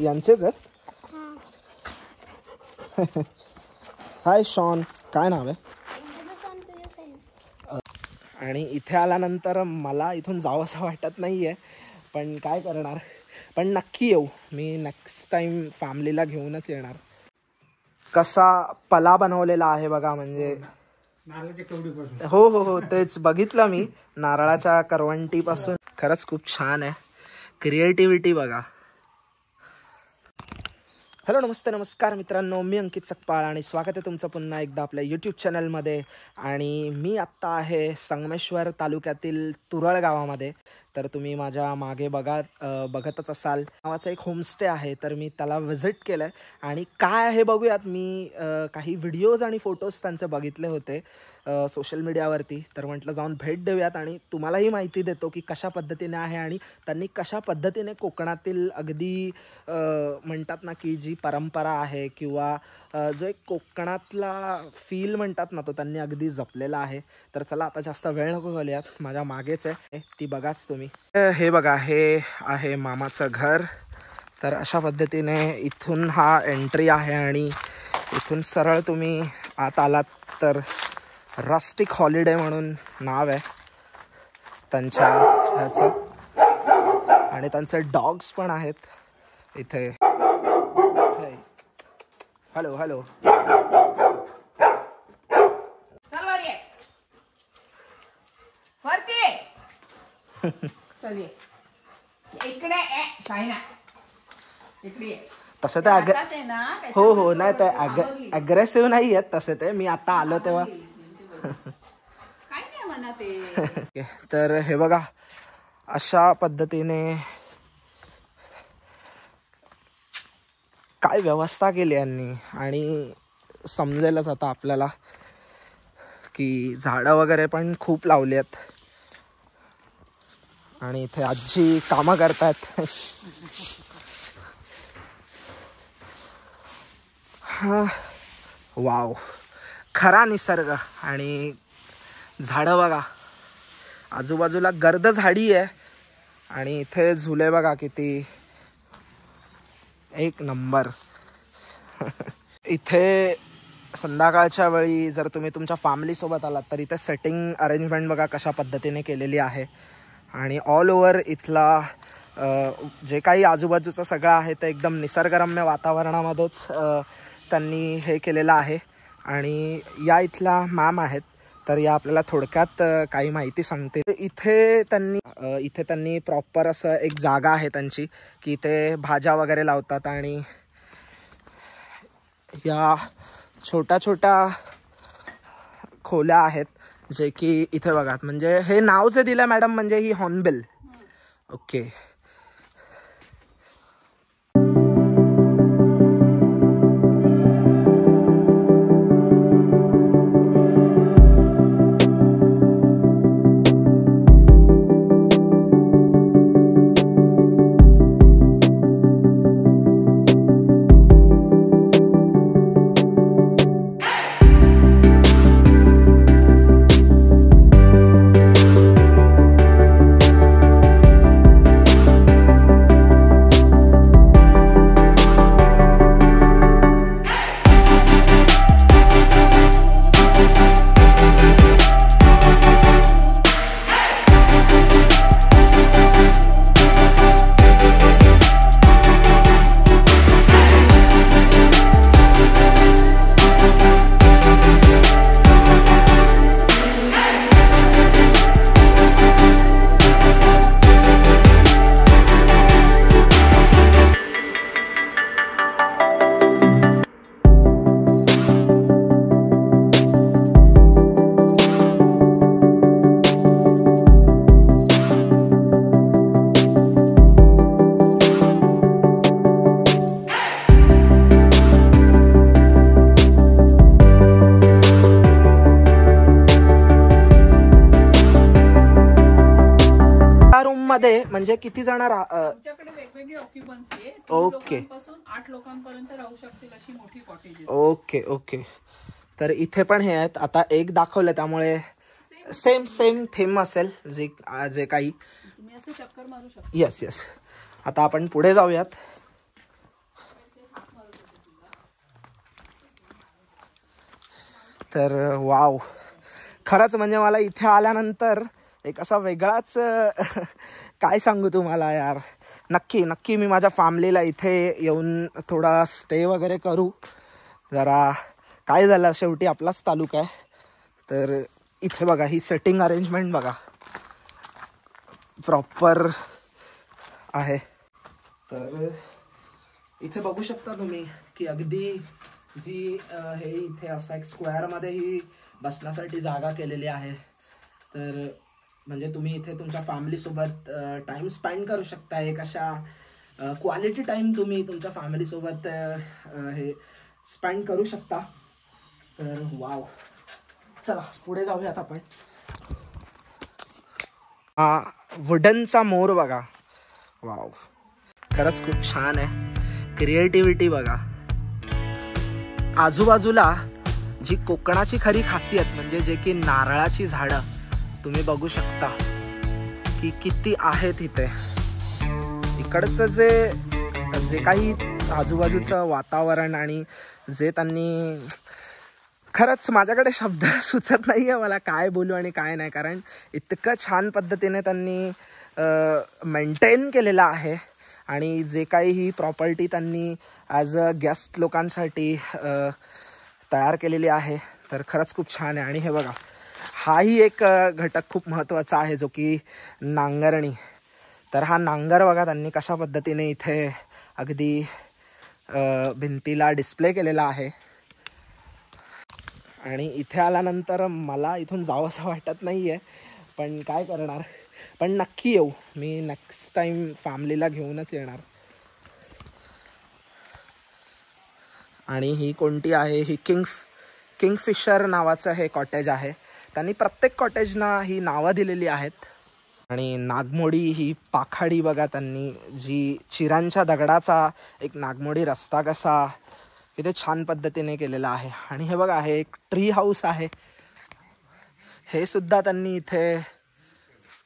यांचेच आहेत. हाय शॉन, काय नाव आहे? आणि इथे आल्यानंतर मला इथून जावंसं वाटत नाही आहे, पण काय करणार. पण नक्की येऊ मी, नेक्स्ट टाइम फॅमिलीला घेऊनच येणार. कसा पला बनवलेला आहे बघा, म्हणजे हो हो हो तेच बघितलं मी, नारळाच्या करवंटीपासून. खरंच खूप छान आहे, क्रिएटिव्हिटी बघा. हॅलो नमस्ते नमस्कार मित्रांनो, मी अंकित सकपाळ आणि स्वागत आहे तुमचं पुन्हा एकदा आपल्या यूट्यूब चॅनलमध्ये. आणि मी आत्ता आहे संगमेश्वर तालुक्यातील तुरळ गावामध्ये. तर तुम्ही माझ्या मागे बघतच असाल, नावाचं एक होमस्टे आहे. तर मी त्याला व्हिजिट केलं आहे आणि काय आहे बघूयात. मी काही व्हिडिओज आणि फोटोज त्यांचे बघितले होते सोशल मीडियावरती, तर म्हटलं जाऊन भेट देऊयात आणि तुम्हालाही माहिती देतो की कशा पद्धतीने आहे आणि त्यांनी कशा पद्धतीने कोकणातील अगदी म्हणतात ना की जी परंपरा आहे किंवा जो एक कोकणातला फील म्हणतात ना, तो त्यांनी अगदी जपलेला आहे. तर चला आता जास्त वेळ नको घालूयात, माझ्या मागेच आहे ती, बघाच तुम्ही. हे बघा, हे आहे मामाचं घर. तर अशा पद्धतीने इथून हा एंट्री आहे आणि इथून सरळ तुम्ही आत आलात तर रस्टिक हॉलिडे म्हणून नाव आहे त्यांच्या ह्याचं. आणि त्यांचे डॉग्स पण आहेत इथे. हॅलो हॅलो तसं ते हो हो नाही ते अग्रेसिव्ह नाही आहेत तसे ते, मी आता आलो तेव्हा. तर हे बघा, अशा पद्धतीने काय व्यवस्था केली यांनी. आणि समजेलच आता आपल्याला की झाडं वगैरे पण खूप लावली आहेत. आणि इथे आजी कामं करतात. हा वाव, खरा निसर्ग. आणि झाडं बघा, आजूबाजूला गर्द झाडी आहे. आणि इथे झुले बघा किती, एक नंबर. इथे संध्याकाळच्या वेळी जर तुम्ही तुमच्या फॅमिलीसोबत आलात तर इथे सेटिंग अरेंजमेंट बघा कशा पद्धतीने केलेली आहे. आणि ऑल ओव्हर इथला जे काही आजूबाजूचं सगळं आहे ते एकदम निसर्गरम्य वातावरणामध्येच त्यांनी हे केलेलं आहे. आणि या इथल्या मॅम आहेत, तर या आपल्याला थोडक्यात काही माहिती सांगते. इथे त्यांनी प्रॉपर असं एक जागा आहे त्यांची की इथे भाज्या वगैरे लावतात. आणि या छोट्या छोट्या खोल्या आहेत जे की इथे बघा, म्हणजे हे नाव जे दिलं मॅडम म्हणजे ही हॉर्नबिल. ओके. मध्ये म्हणजे किती जण आमच्याकडे वेगवेगळी ऑक्युपन्सी आहे. ओके. 3 लोकांपासून 8 लोकांपर्यंत राहू शकतील अशी मोठी कॉटेज. Okay okay. तर इथे पण हे आहेत. आता एक दाखवलं त्यामुळे सेम थीम असेल जे काही. तुम्ही असं चक्कर मारू शकता. Yes yes. आता आपण पुढे जाऊयात. तर वाव, खरंच म्हणजे मला इथे आल्यानंतर एक असा वेगळाच काय सांगू तुम्हाला यार. नक्की नक्की मी माझ्या फॅमिलीला इथे येऊन थोडा स्टे वगैरे करू. जरा काय झालं, शेवटी आपलाच तालुका आहे. तर इथे बघा ही सेटिंग अरेंजमेंट बघा प्रॉपर आहे. तर इथे बघू शकता तुम्ही की अगदी जी हे इथे असा एक स्क्वेअरमध्ये ही बसण्यासाठी जागा केलेली आहे. तर म्हणजे तुम्ही इथे तुमच्या फॅमिलीसोबत टाईम स्पेंड करू शकता. एक अशा क्वालिटी टाईम तुम्ही तुमच्या फॅमिलीसोबत हे स्पेंड करू शकता. तर वाव, चला पुढे जाऊयात आपण. हा वुडनचा मोर बघा, वाव खरंच खूप छान आहे. क्रिएटिव्हिटी बघा. आजूबाजूला जी कोकणाची खरी खासियत म्हणजे जे की नारळाची झाडं तुम्ही बघू शकता की किती आहेत इथे. इकडचं जे काही आजूबाजूचं वातावरण आणि जे त्यांनी, खरंच माझ्याकडे शब्द सुचत नाही आहे मला काय बोलू आणि काय नाही. कारण इतकं छान पद्धतीने त्यांनी मेंटेन केलेलं आहे. आणि जे काही ही प्रॉपर्टी त्यांनी ॲज अ गेस्ट लोकांसाठी तयार केलेली आहे तर खरंच खूप छान आहे. आणि हे बघा हाही एक घटक खूप महत्त्वाचा आहे जो की नांगरणी. तर हा नांगर बघा त्यांनी कशा पद्धतीने इथे अगदी भिंतीला डिस्प्ले केलेला आहे. आणि इथे आल्यानंतर मला इथून जावं असं वाटत नाही आहे, पण काय करणार. पण नक्की येऊ मी, नेक्स्ट टाईम फॅमिलीला घेऊनच येणार. आणि ही कोणती आहे, ही किंगफिशर नावाचं हे कॉटेज आहे. त्यांनी प्रत्येक कॉटेजना ही नावं दिलेली आहेत. आणि नागमोडी ही पाखाडी बघा, त्यांनी जी चिरांच्या दगडाचा एक नागमोडी रस्ता कसा किती छान पद्धतीने केलेला आहे. आणि हे बघा हे एक ट्री हाऊस आहे, हे सुद्धा त्यांनी इथे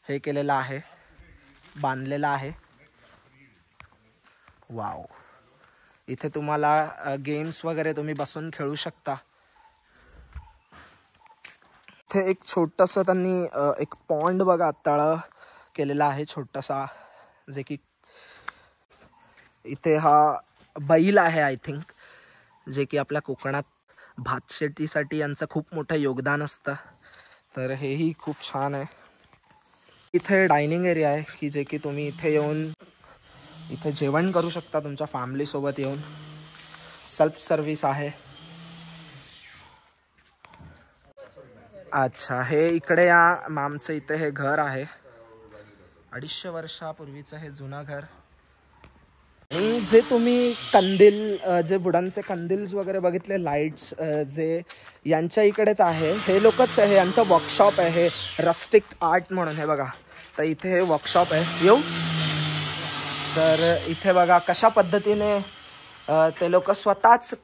हे केलेलं आहे, बांधलेलं आहे. वाव, इथे तुम्हाला गेम्स वगैरे तुम्ही बसून खेळू शकता. इथे एक छोटंसं त्यांनी एक पॉन्ड बघा तळं केलेला आहे छोटासा, जे की इथे हा बैल आहे आय थिंक, जे की आपल्या कोकणात भातशेतीसाठी यांचं खूप मोठं योगदान असतं. तर हेही खूप छान आहे. इथे डायनिंग एरिया आहे की जे की तुम्ही इथे येऊन इथे जेवण करू शकता तुमच्या फॅमिलीसोबत येऊन. सेल्फ सर्विस आहे. अच्छा, हे इकडे या मॅमचं इथे हे घर आहे, 250 वर्षापूर्वीचं हे जुनं घर. आणि जे तुम्ही कंदील, जे वुडनचे कंदील्स वगैरे बघितले, लाईट्स जे यांच्या इकडेच आहे, हे लोकच आहे, यांचं वर्कशॉप आहे हे रस्टिक आर्ट म्हणून. हे बघा, तर इथे हे वर्कशॉप आहे. येऊ. तर इथे बघा कशा पद्धतीने ते लोक स्वतःच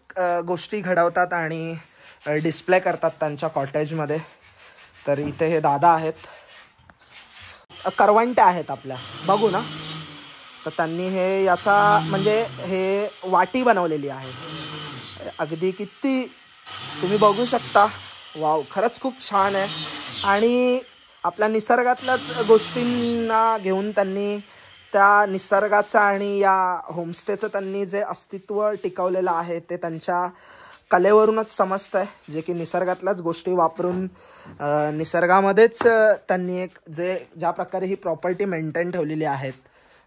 गोष्टी घडवतात आणि डिस्प्ले करतात त्यांच्या कॉटेजमध्ये. तर इथे हे दादा आहेत, करवंट्या आहेत आपल्या, बघू ना. तर त्यांनी हे याचा म्हणजे हे वाटी बनवलेली आहे, अगदी किती तुम्ही बघू शकता. वाव, खरंच खूप छान आहे. आणि आपल्या निसर्गातल्याच गोष्टींना घेऊन त्यांनी त्या निसर्गाचं आणि या होमस्टेचं त्यांनी जे अस्तित्व टिकवलेलं आहे ते त्यांच्या कलेवरूनच समजतं आहे. जे की निसर्गातल्याच गोष्टी वापरून निसर्गामध्येच त्यांनी एक ज्या प्रकारे ही प्रॉपर्टी मेंटेन ठेवलेली आहेत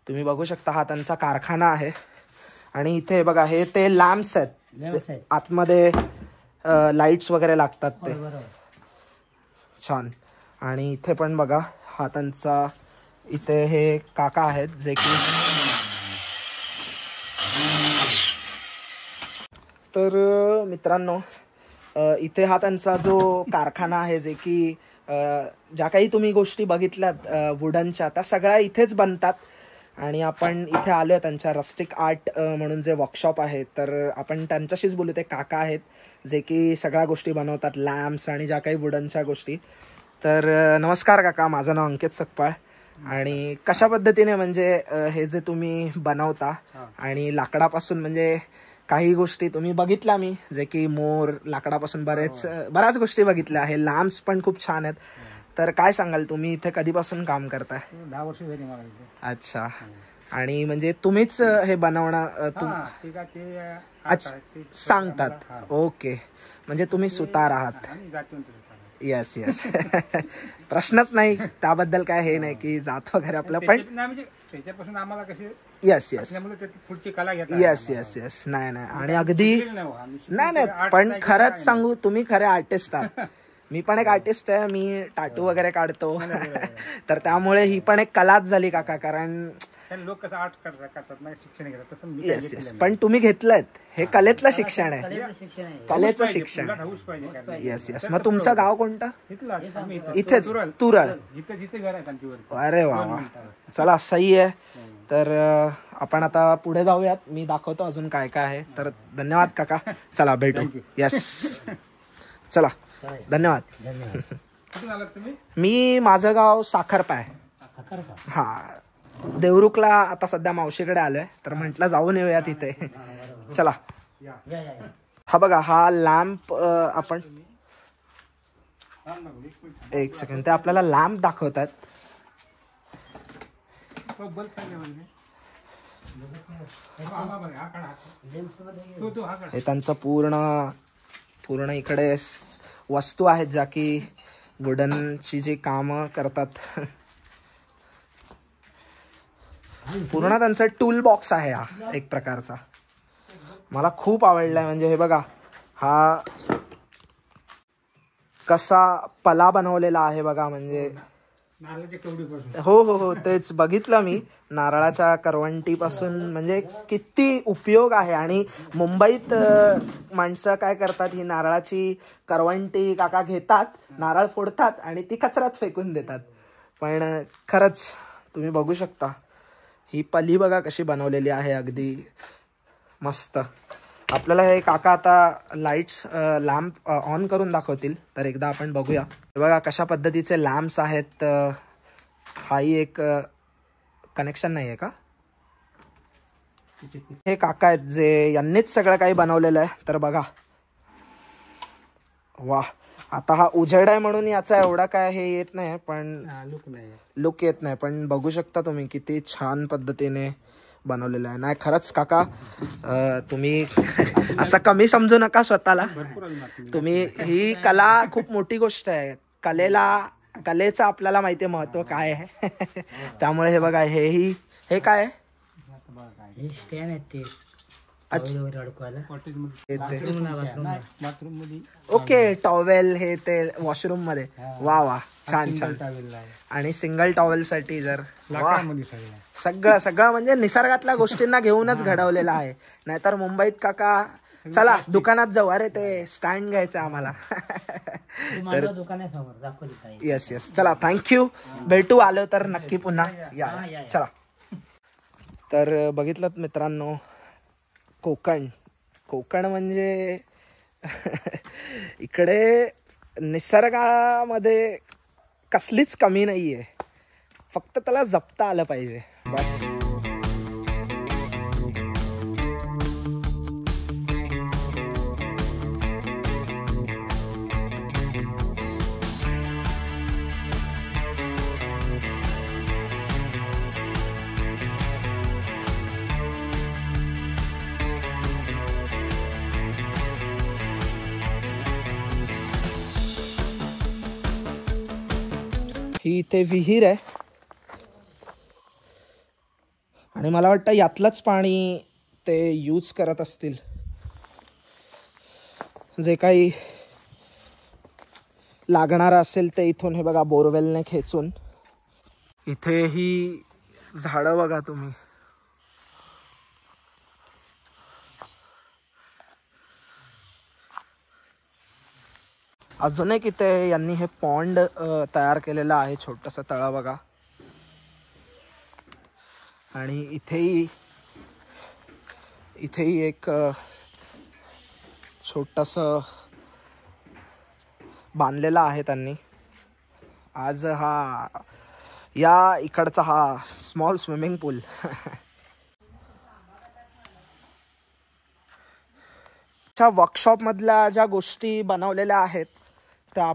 तुम्ही बघू शकता. हा त्यांचा कारखाना आहे. आणि इथे बघा हे ते लॅम्प्स आहेत, आतमध्ये लाईट्स वगैरे लागतात ते, छान. आणि इथे पण बघा हा त्यांचा, इथे हे काका आहेत जे की, तर मित्रांनो इथे हा त्यांचा जो कारखाना आहे, जे की ज्या काही तुम्ही गोष्टी बघितल्यात वुडनच्या त्या सगळ्या इथेच बनतात. आणि आपण इथे आलो आहे त्यांच्या रस्टिक आर्ट म्हणून जे वर्कशॉप आहे, तर आपण त्यांच्याशीच बोलू. ते काका आहेत जे की सगळ्या गोष्टी बनवतात, लॅम्प्स आणि ज्या काही वुडनच्या गोष्टी. तर नमस्कार काका, माझं नाव अंकित सकपाळ. आणि कशा पद्धतीने म्हणजे हे जे तुम्ही बनवता आणि लाकडापासून म्हणजे काही गोष्टी तुम्ही बघितल्या मी, जे की मोर, लाकडापासून बऱ्याच गोष्टी बघितल्या. हे लॅम्प्स पण खूप छान आहेत. तर काय सांगाल, तुम्ही इथे कधीपासून काम करताय? 10 वर्ष झाली मला इथे. अच्छा. आणि म्हणजे तुम्हीच हे बनवणं ते का ते अच्छा सांगतात. ओके, म्हणजे तुम्ही सुतार आहात. आम्ही जातो ना येस येस. प्रश्नच नाही त्याबद्दल, काय हे नाही की जात वगैरे आपलं, पण म्हणजे त्याच्यापासून आम्हाला कसे येस येस असल्यामुळे त्याची पुढची कला घेतात. Yes yes yes. नाही नाही, आणि अगदी नाही नाही, पण खरंच सांगू, तुम्ही खरे आर्टिस्ट आहात. मी पण एक आर्टिस्ट आहे, मी टाटू वगैरे काढतो. तर त्यामुळे ही पण एक कलाच झाली काका, कारण लोक कसं आर्ट करतात ना, शिक्षण घेतात तसं मी येस येस. पण तुम्ही घेतलंय, हे कलेतलं शिक्षण आहे, कलेचं शिक्षण. हाऊस पाहिजे. Yes yes. मग तुमचं गाव कोणतं? आम्ही इथेच तुरळ. इथं जिथे घर आहे आमची वर. अरे वा वा, चला सही आहे. तर आपण आता पुढे जाऊयात, मी दाखवतो अजून काय काय आहे. तर धन्यवाद काका, चला भेटू. येस, चला धन्यवाद. कुठून आलात तुम्ही? मी, माझं गाव साखरपा आहे. हा, देवरुखला आता सध्या मावशीकडे आलोय, तर म्हटलं जाऊन येऊया तिथे. चला. हा बघा, हा लॅम्प आपण एक सेकंड, ते आपल्याला लॅम्प दाखवतात. हे त्यांचं पूर्ण इकडे वस्तू आहेत, ज्या की वुडनची जी कामं करतात. पूर्ण त्यांचा टूल बॉक्स आहे हा एक प्रकारचा. मला खूप आवडलाय. म्हणजे हे बघा, हा कसा पला बनवलेला आहे बघा. म्हणजे हो हो हो, तेच बघितलं मी, नारळाच्या करवंटीपासून. म्हणजे किती उपयोग आहे. आणि मुंबईत माणसं काय करतात, ही नारळाची करवंटी काका घेतात, नारळ फोडतात आणि ती कचऱ्यात फेकून देतात. पण खरंच तुम्ही बघू शकता, ही पली बघा कशी बनवलेली आहे, अगदी मस्त. आपल्याला हे काका आता लाईट्स लॅम्प ऑन करून दाखवतील, तर एकदा आपण बघूया. हे बघा कशा पद्धतीचे लॅम्प्स आहेत. हाही एक कनेक्शन नाही आहे का? हे काका आहेत जे यांनीच सगळं काही बनवलेलं आहे. तर बघा, वा. आता हा उजेड आहे म्हणून याचा एवढा काय हे येत नाही, पण लुक येत नाही. पण बघू शकता तुम्ही किती छान पद्धतीने बनवलेलं आहे. नाही खरंच काका, तुम्ही असं कमी समजू नका स्वतःला. तुम्ही, ही कला खूप मोठी गोष्ट आहे. कलेचं आपल्याला माहिती आहे महत्व काय आहे. त्यामुळे हे बघा, हे काय आहे? ओके, टॉवेल हे ते वॉशरूम मध्ये. वा वा, छान छान. आणि सिंगल टॉवेल साठी जर सगळं म्हणजे निसर्गातल्या गोष्टींना घेऊनच घडवलेलं आहे. नाहीतर मुंबईत काका, चला दुकानात जाऊ, अरे ते स्टँड घ्यायचं आम्हाला. तर येस येस, चला थँक्यू. भेटू, आलो तर नक्की पुन्हा या. चला. तर बघितलं मित्रांनो, कोकण म्हणजे इकडे निसर्गामध्ये कसलीच कमी नाही आहे, फक्त त्याला जपता आलं पाहिजे बस. ही इथे विहीर आहे आणि मला वाटतं यातलंच पाणी ते यूज करत असतील. जे काही लागणार असेल ते इथून, हे बघा, बोरवेलने खेचून. इथे ही झाडं बघा तुम्ही, अजून एक इथे यांनी हे पॉन्ड तयार केलेलं आहे, छोटंसं तळं बघा. आणि इथेही एक छोटंसं बांधलेलं आहे त्यांनी. आज या इकडचा हा स्मॉल स्विमिंग पूल. च्या वर्कशॉपमधल्या ज्या गोष्टी बनवलेल्या आहेत त्या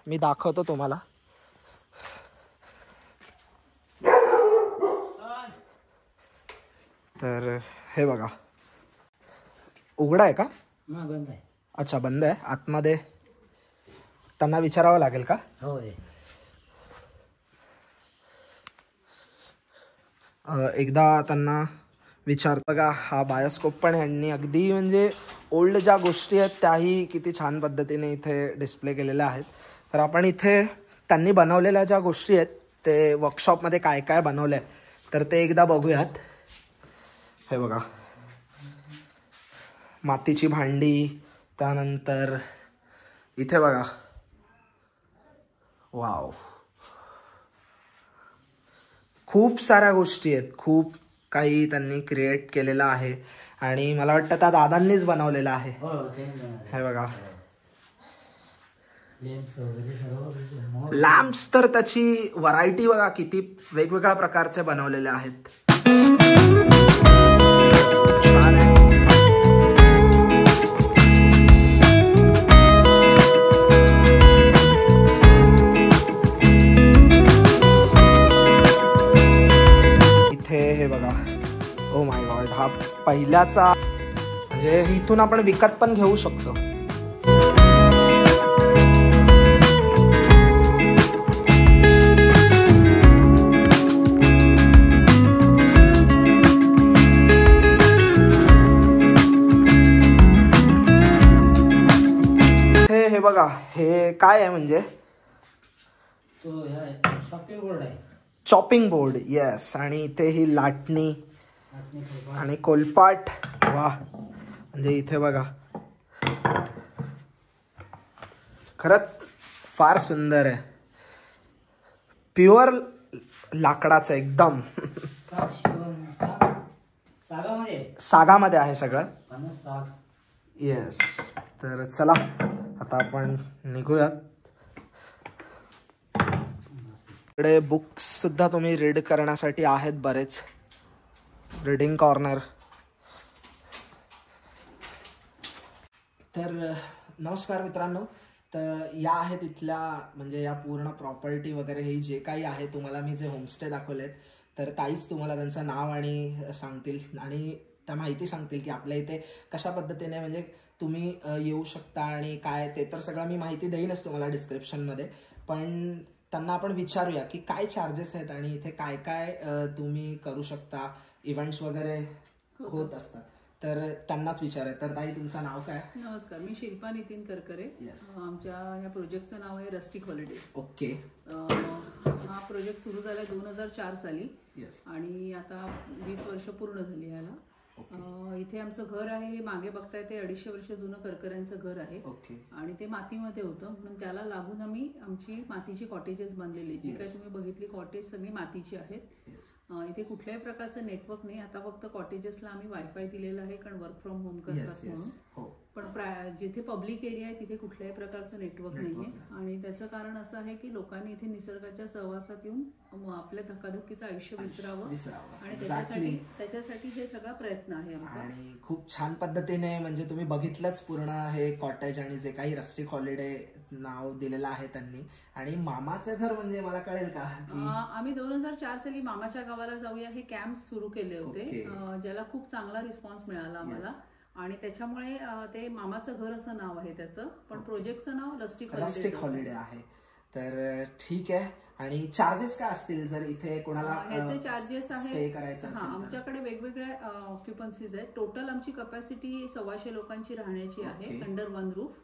मी दाखवतो तुम्हाला. तर हे बघा, उघडा आहे का? बंद आहे. अच्छा, बंद आहे. आतमध्ये त्यांना विचारावं लागेल का? हो. एकदा त्यांना विचार. बघा, हा बायोस्कोप पण यांनी अगदी म्हणजे ओल्ड ज्या गोष्टी आहेत त्याही किती छान पद्धतीने इथे डिस्प्ले केलेल्या आहेत. तर आपण इथे त्यांनी बनवलेल्या ज्या गोष्टी आहेत ते वर्कशॉपमध्ये काय काय बनवलं आहे तर ते एकदा बघूयात. हे बघा, मातीची भांडी, त्यानंतर इथे बघा, वाव, खूप साऱ्या गोष्टी आहेत. खूप काही त्यांनी क्रिएट केलेलं आहे आणि मला वाटतं त्या दादांनीच बनवलेलं आहे. हे बघा, लॅम्प्स तर त्याची व्हरायटी बघा, किती वेगवेगळ्या प्रकारचे बनवलेले आहेत. छान आहे. हे बघा, ओ माय गॉड, हा पहिल्याचा, म्हणजे इथून आपण विकत पण घेऊ शकतो. हे बघा, हे काय आहे म्हणजे शॉपिंग बोर्ड आहे. Chopping board, yes. आणि इथे ही लाटणी आणि कोलपाट. वा, म्हणजे इथे बघा, खरंच फार सुंदर आहे. प्युअर लाकडाचं एकदम. सागामध्ये आहे सगळं. येस. तर चला आता आपण निघूयात. इकडे बुक्स सुद्धा तुम्ही रीड करण्यासाठी आहेत बरेच. Reading corner. तर नमस्कार मित्रांनो. तर या आहेत इथल्या, म्हणजे या पूर्ण प्रॉपर्टी वगैरे हे जे काही आहे, तुम्हाला मी जे होमस्टे दाखवलेत तर ताईच तुम्हाला त्यांचं नाव आणि सांगतील आणि त्या माहिती सांगतील की आपल्या इथे कशा पद्धतीने म्हणजे तुम्ही येऊ शकता आणि काय ते तर सगळं मी माहिती देईनच तुम्हाला डिस्क्रिप्शनमध्ये. पण त्यांना आपण विचारूया की काय चार्जेस आहेत आणि इथे काय काय तुम्ही करू शकता. इव्हेंट्स वगैरे होत असतात तर त्यांनाच विचारूया. तर ताई, तुमचं नाव काय? नमस्कार, मी शिल्पा नितीन करकरे. आमच्या या प्रोजेक्टचं नाव आहे रस्टिक हॉलिडेज. ओके. हा प्रोजेक्ट सुरू झाला 2004 साली आणि आता 20 वर्ष पूर्ण झाली याला. इथे आमचं घर आहे, हे मागे बघताय ते 250 वर्ष जुनं करकऱ्यांचं घर आहे. आणि ते मातीमध्ये होतं म्हणून त्याला लागून आम्ही आमची मातीची कॉटेजेस बांधलेली. जी काय तुम्ही बघितली कॉटेज सगळी मातीची आहेत. इथे कुठल्याही प्रकारचं नेटवर्क नाही. आता फक्त कॉटेजेसला आम्ही वायफाय दिलेलं आहे कारण वर्क फ्रॉम होम करतात म्हणून. पण जिथे पब्लिक एरिया आहे तिथे कुठल्याही प्रकारचं नेटवर्क नाहीये. आणि त्याचं कारण असं आहे की लोकांनी इथे निसर्गाच्या सहवासात येऊन आपल्या धकाधकीचं आयुष्य विसरावं आणि त्याच्यासाठी हे सगळा प्रयत्न आहे आमचा. आणि खूप छान पद्धतीने म्हणजे तुम्ही बघितलंच पूर्ण हे कॉटेज आणि जे काही रस्टिक हॉलिडे नाव दिलेलं आहे त्यांनी. आणि मामाचं घर म्हणजे मला कळेल का? आम्ही 2004 साली मामाच्या गावाला जाऊया हे कॅम्प सुरू केले होते, ज्याला खूप चांगला रिस्पॉन्स मिळाला आम्हाला आणि त्याच्यामुळे ते मामाचं घर असं नाव आहे त्याचं. पण प्रोजेक्टचं नाव रस्टिक हॉलिडे आहे. तर ठीक आहे. आणि चार्जेस काय असतील जर इथे कोणाला ह्याचे चार्जेस आहेत? हा, आमच्याकडे वेगवेगळ्या ऑक्युपन्सीज आहेत. टोटल आमची कपॅसिटी 125 लोकांची राहण्याची आहे अंडर वन रूफ.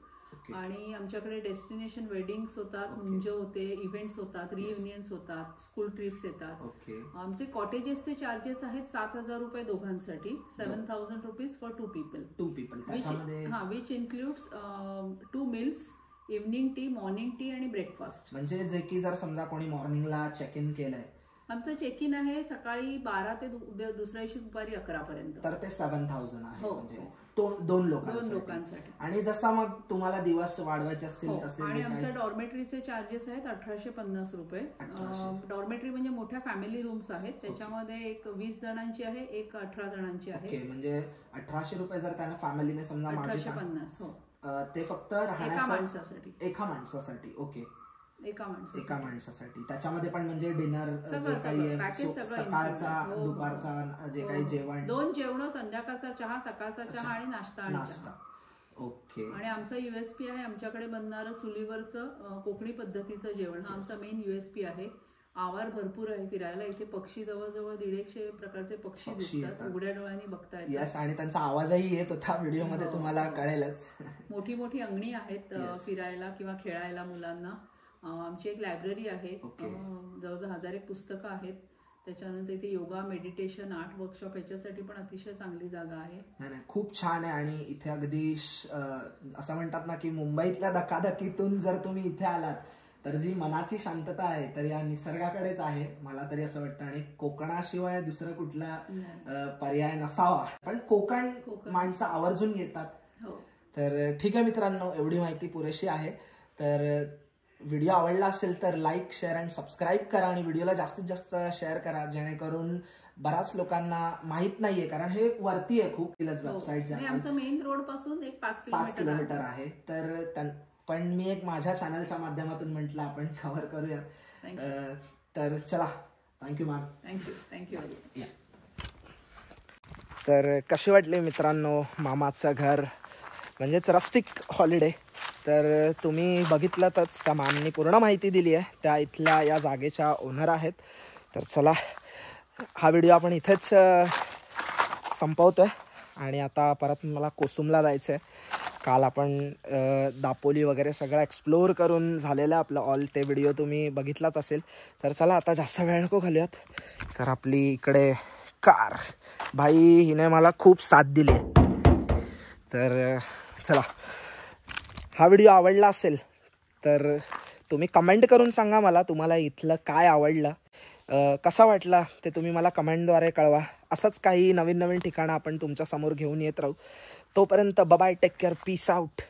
आणि आमच्याकडे डेस्टिनेशन वेडिंग्स होतात, मुंज होते, इव्हेंट्स होतात, रियुनियन्स होतात, स्कूल ट्रिप्स येतात. आमचे कॉटेजेसचे चार्जेस आहेत 7,000 रुपये दोघांसाठी, 7,000 rupees for 2 people. Which includes 2 meals, evening T, morning tea आणि ब्रेकफास्ट. म्हणजे जे की जर समजा कोणी मॉर्निंगला चेक इन केलंय आमचं चेक इन आहे सकाळी 12 ते दुसऱ्या दिवशी दुपारी 11 पर्यंत. तर ते 7,000 आहे हो, म्हणजे हो. दोन लोकांसाठी लोकांसाठी. आणि जसा मग तुम्हाला दिवस वाढवायचे असतील तसे आणि आमच्या डॉर्मेटरीचे चार्जेस आहेत 1850 रुपये. डॉर्मेटरी म्हणजे मोठ्या फॅमिली रूम्स आहेत, त्याच्यामध्ये एक 20 जणांची आहे, एक 18 जणांची आहे. म्हणजे 1800 रुपये जर त्यांना फॅमिलीने समजा 1850. हो, ते फक्त एका माणसासाठी. ओके, एका माणसासाठी. त्याच्यामध्ये पण म्हणजे डिनर जे काही सकाळचा दुपारचा जे काही जेवण, 2 जेवण, संध्याकाळचा चहा, सकाळचा चहा आणि नाश्ता. ओके. आणि आमचा USP आहे आमच्याकडे बनणारं चुलीवरचं कोकणी पद्धतीचं जेवण. हा आमचा मेन USP आहे. आवार भरपूर आहे फिरायला. इथे पक्षी जवळजवळ 150 प्रकारचे पक्षी दिसतात, उघड्या डोळ्यांनी बघता येतात. यस, आणि त्यांचा आवाजही येत होता व्हिडिओ मध्ये, तुम्हाला कळेलच. मोठी मोठी अंगणी आहेत फिरायला किंवा खेळायला मुलांना. आमची एक लायब्ररी आहे, जवळजवळ 1000 पुस्तकं आहेत. त्याच्यानंतर इथे योगा, मेडिटेशन, आर्ट वर्कशॉप याच्यासाठी पण अतिशय चांगली जागा आहे. नाही, खूप छान आहे. आणि इथे अगदी असं म्हणतात ना की मुंबईतल्या धकाधकीतून जर तुम्ही इथे आलात तर जी मनाची शांतता आहे तर या निसर्गाकडेच आहे, मला तरी असं वाटतं. आणि कोकणाशिवाय दुसरा कुठला पर्याय नसावा. पण कोकण माणसं आवर्जून येतात. तर ठीक आहे मित्रांनो, एवढी माहिती पुरेशी आहे. तर व्हिडिओ आवडला असेल तर लाईक, शेअर आणि सबस्क्राईब करा. आणि व्हिडिओला जास्तीत जास्त शेअर करा, जेणेकरून बऱ्याच लोकांना माहित नाहीये, कारण हे वरती आहे खूप. वेबसाईट आमचं मेन रोड पासून एक 5 किलोमीटर आहे. तर पण मी एक माझ्या चॅनलच्या माध्यमातून म्हटलं आपण कव्हर करूयात. तर चला, थँक्यू मॅम. थँक्यू. तर कशी वाटली मित्रांनो मामाचं घर, म्हणजेच रस्टिक हॉलिडे. तर तुम्ही बघितलातच, त्या मॅमनी पूर्ण माहिती दिली आहे. त्या इथल्या या जागेच्या ओनर आहेत. तर चला, हा व्हिडिओ आपण इथेच संपवतोय. आणि आता परत मला कोसुमला जायचं आहे. काल आपण दापोली वगैरे सगळं एक्सप्लोअर करून झालेलं आहे आपलं ऑल. ते व्हिडिओ तुम्ही बघितलाच असेल. तर चला, आता जास्त वेळ नको घालूयात. तर आपली इकडे कार भाई, हिने मला खूप साथ दिली. तर चला, हा व्हिडिओ आवडला असेल तर तुम्ही कमेंट करून सांगा मला तुम्हाला इथलं काय आवडलं, कसा वाटला ते तुम्ही मला कमेंटद्वारे कळवा. असंच काही नवीन नवीन ठिकाणं आपण तुमच्यासमोर घेऊन येत राहू. तोपर्यंत bye, take care, peace out.